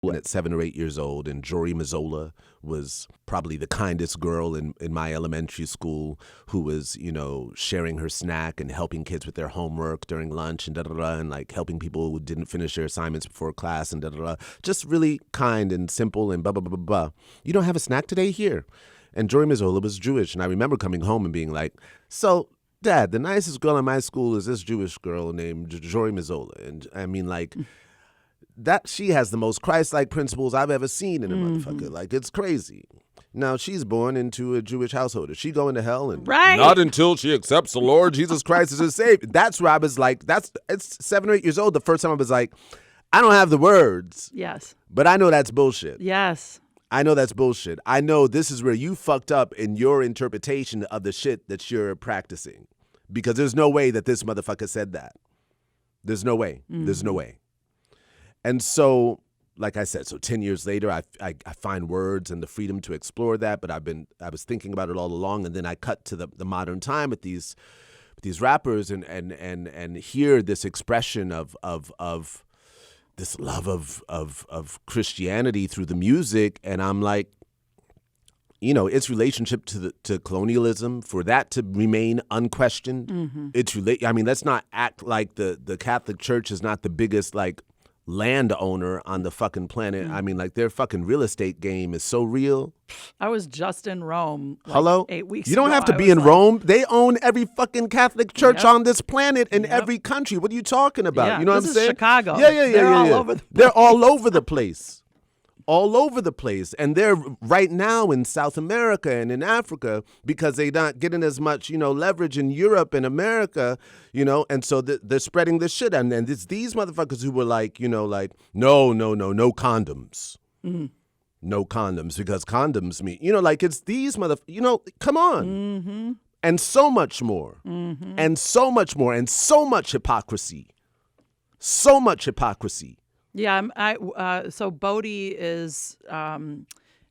at 7 or 8 years old, and Jory Mazzola was probably the kindest girl in my elementary school, who was, sharing her snack and helping kids with their homework during lunch and and like helping people who didn't finish their assignments before class and just really kind and simple and blah, blah, blah, blah, blah. You don't have a snack today? Here. And Jory Mazzola was Jewish, and I remember coming home and being like, so, Dad, the nicest girl in my school is this Jewish girl named Jory Mazzola. And I mean, like, that she has the most Christ-like principles I've ever seen in a motherfucker. Like, it's crazy. Now, she's born into a Jewish household. Is she going to hell? And not until she accepts the Lord Jesus Christ as her Savior. That's where I was like, it's 7 or 8 years old. The first time I was like, I don't have the words. Yes. But I know that's bullshit. Yes. I know that's bullshit. I know this is where you fucked up in your interpretation of the shit that you're practicing. Because there's no way that this motherfucker said that. There's no way. There's no way. And so, like I said, 10 years later, I find words and the freedom to explore that. But I was thinking about it all along, and then I cut to the modern time with these rappers and hear this expression of this love of Christianity through the music, and I'm like, its relationship to colonialism, for that to remain unquestioned. Let's not act like the Catholic Church is not the biggest landowner on the fucking planet. I mean, their fucking real estate game is so real. I was just in Rome 8 weeks ago. You don't have to be in Rome. They own every fucking Catholic church on this planet in every country. What are you talking about? Yeah. You know what I'm saying? This is Chicago. Yeah. They're all over the place. They're all over the place. All over the place. And they're right now in South America and in Africa because they're not getting as much, leverage in Europe and America, and so they're spreading this shit. And it's these motherfuckers who were like, no condoms. No condoms, because condoms mean, it's these come on. And so much more. And so much more. And so much hypocrisy. So much hypocrisy. Yeah, so Bodhi is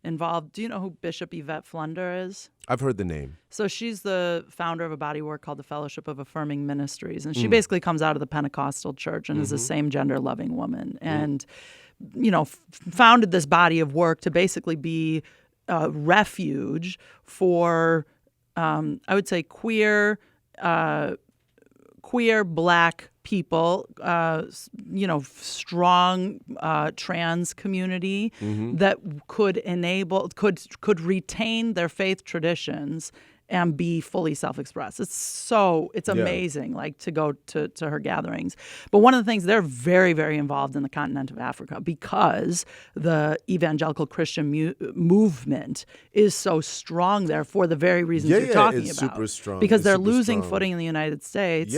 involved. Do you know who Bishop Yvette Flunder is? I've heard the name. So she's the founder of a body work called the Fellowship of Affirming Ministries, and she basically comes out of the Pentecostal church and is a same-gender loving woman, and founded this body of work to basically be a refuge for, I would say, queer Black people, strong trans community that could retain their faith traditions and be fully self-expressed. It's amazing, to go to her gatherings. But one of the things, they're very, very involved in the continent of Africa because the evangelical Christian movement is so strong there for the very reasons you're talking it's about. Super strong. Because it's they're super losing strong. footing in the United States.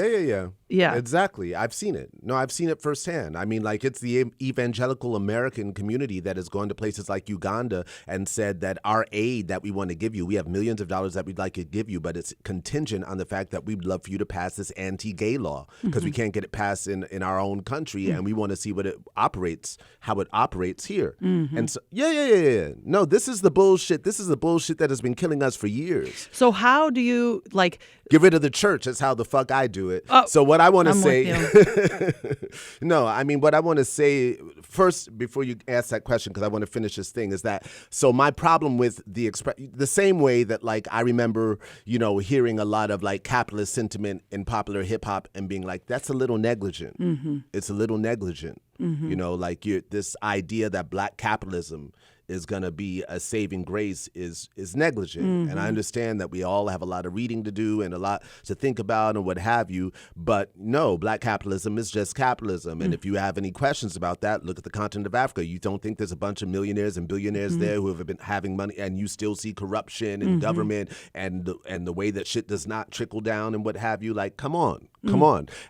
Yeah. Exactly. I've seen it. No, I've seen it firsthand. I mean, it's the evangelical American community that has gone to places like Uganda and said that our aid that we want to give you, we have millions of dollars that we'd like to give you, but it's contingent on the fact that we'd love for you to pass this anti-gay law because we can't get it passed in our own country, and we want to see how it operates here. And so, yeah. No, this is the bullshit. This is the bullshit that has been killing us for years. So how do you get rid of the church? That's how the fuck I do it. So what I want to say, no, I mean, what I want to say first before you ask that question, because I want to finish this thing, is that, so my problem with the same way that I remember, hearing a lot of capitalist sentiment in popular hip hop and being like, that's a little negligent. It's a little negligent. This idea that Black capitalism is going to be a saving grace is negligent. And I understand that we all have a lot of reading to do and a lot to think about and what have you. But no, Black capitalism is just capitalism. And if you have any questions about that, look at the continent of Africa. You don't think there's a bunch of millionaires and billionaires there who have been having money, and you still see corruption in government and the way that shit does not trickle down and what have you. Come on.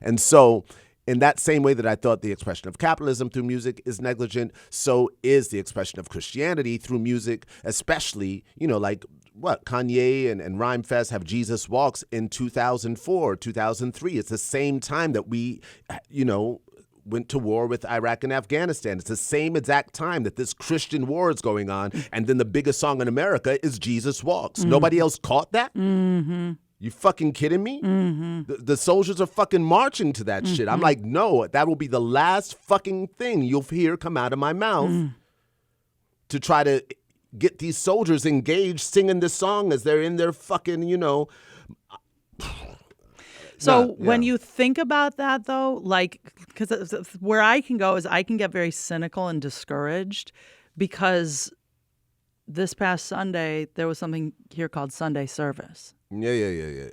And so, in that same way that I thought the expression of capitalism through music is negligent, so is the expression of Christianity through music, especially, Kanye and Rhymefest have Jesus Walks in 2004, 2003. It's the same time that we, went to war with Iraq and Afghanistan. It's the same exact time that this Christian war is going on, and then the biggest song in America is Jesus Walks. Nobody else caught that? You fucking kidding me? The soldiers are fucking marching to that shit. I'm like, no, that will be the last fucking thing you'll hear come out of my mouth to try to get these soldiers engaged singing this song as they're in their fucking, So when you think about that, though, like, because where I can go is I can get very cynical and discouraged because this past Sunday, there was something here called Sunday service. Yeah.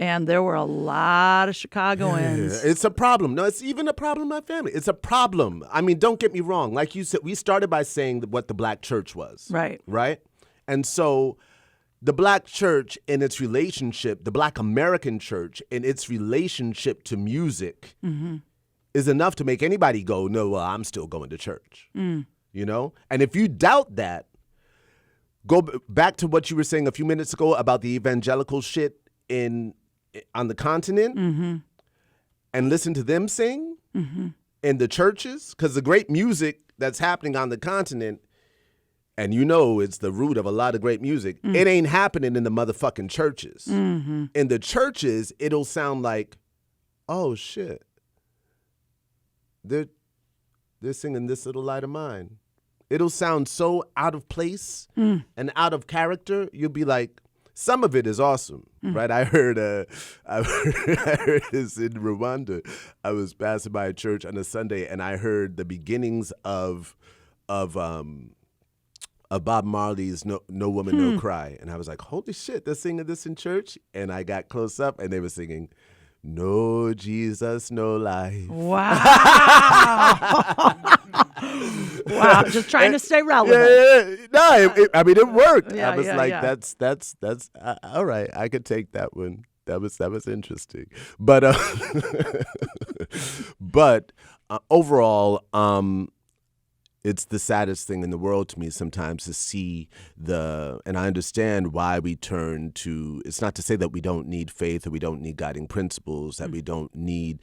And there were a lot of Chicagoans. Yeah. It's a problem. No, it's even a problem in my family. It's a problem. I mean, don't get me wrong. Like you said, we started by saying what the black church was. Right. Right? And so the black church in its relationship, the black American church in its relationship to music is enough to make anybody go, no, well, I'm still going to church. And if you doubt that, go back to what you were saying a few minutes ago about the evangelical shit on the continent and listen to them sing in the churches, because the great music that's happening on the continent, and it's the root of a lot of great music, it ain't happening in the motherfucking churches. In the churches, it'll sound like, oh shit, they're singing This Little Light of Mine. It'll sound so out of place and out of character. You'll be like, some of it is awesome, right? I heard this in Rwanda. I was passing by a church on a Sunday, and I heard the beginnings of Bob Marley's "No Woman, No Cry," and I was like, "Holy shit, they're singing this in church!" And I got close up, and they were singing, "No Jesus, no life." Wow. Wow, just trying to stay relevant. Yeah. No, it worked. Yeah, I was that's all right. I could take that one. That was interesting. But overall, it's the saddest thing in the world to me sometimes to see and I understand why we turn to, it's not to say that we don't need faith or we don't need guiding principles, that we don't need,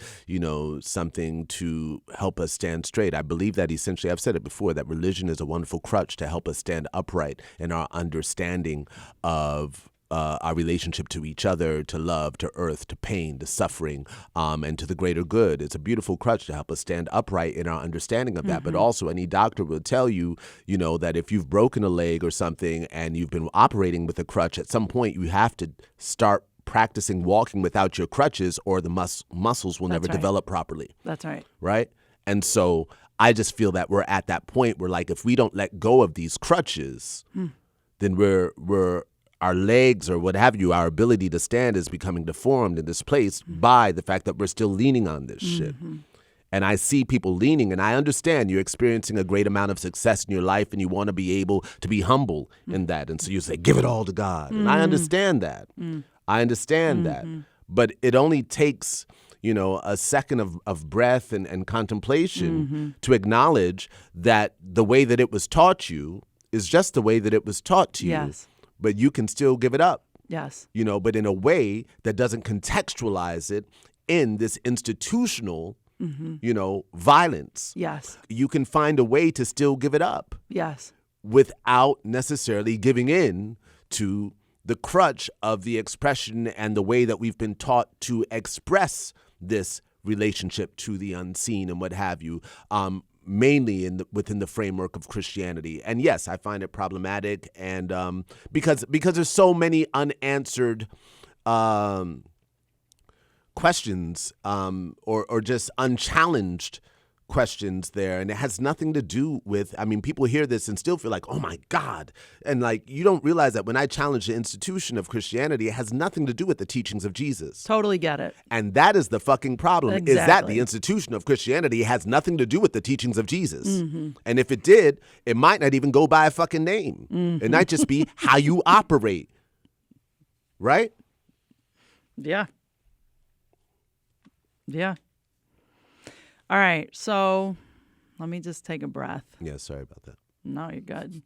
something to help us stand straight. I believe that essentially, I've said it before, that religion is a wonderful crutch to help us stand upright in our understanding of our relationship to each other, to love, to earth, to pain, to suffering, and to the greater good. It's a beautiful crutch to help us stand upright in our understanding of that. But also, any doctor will tell you, that if you've broken a leg or something and you've been operating with a crutch, at some point you have to start practicing walking without your crutches, or the muscles will never develop properly. That's right. Right? And so I just feel that we're at that point where, like, if we don't let go of these crutches, then we're our legs or what have you, our ability to stand is becoming deformed and displaced by the fact that we're still leaning on this shit. And I see people leaning, and I understand you're experiencing a great amount of success in your life and you want to be able to be humble in that. And so you say, give it all to God. And I understand that. I understand that. But it only takes, a second of breath and contemplation to acknowledge that the way that it was taught you is just the way that it was taught to you. Yes. But you can still give it up. Yes. But in a way that doesn't contextualize it in this institutional, violence. Yes. You can find a way to still give it up. Yes. Without necessarily giving in to the crutch of the expression and the way that we've been taught to express this relationship to the unseen and what have you. Mainly within the framework of Christianity. And yes, I find it problematic, and because there's so many unanswered questions or just unchallenged questions there, and it has nothing to do with, people hear this and still feel like, oh my God, and like, you don't realize that when I challenge the institution of Christianity, it has nothing to do with the teachings of Jesus. Totally get it. And that is the fucking problem, Exactly. is that the institution of Christianity has nothing to do with the teachings of Jesus. And if it did, it might not even go by a fucking name. It might just be how you operate. Right? Yeah. Yeah. All right, so let me just take a breath. Yeah, sorry about that. No, you're good.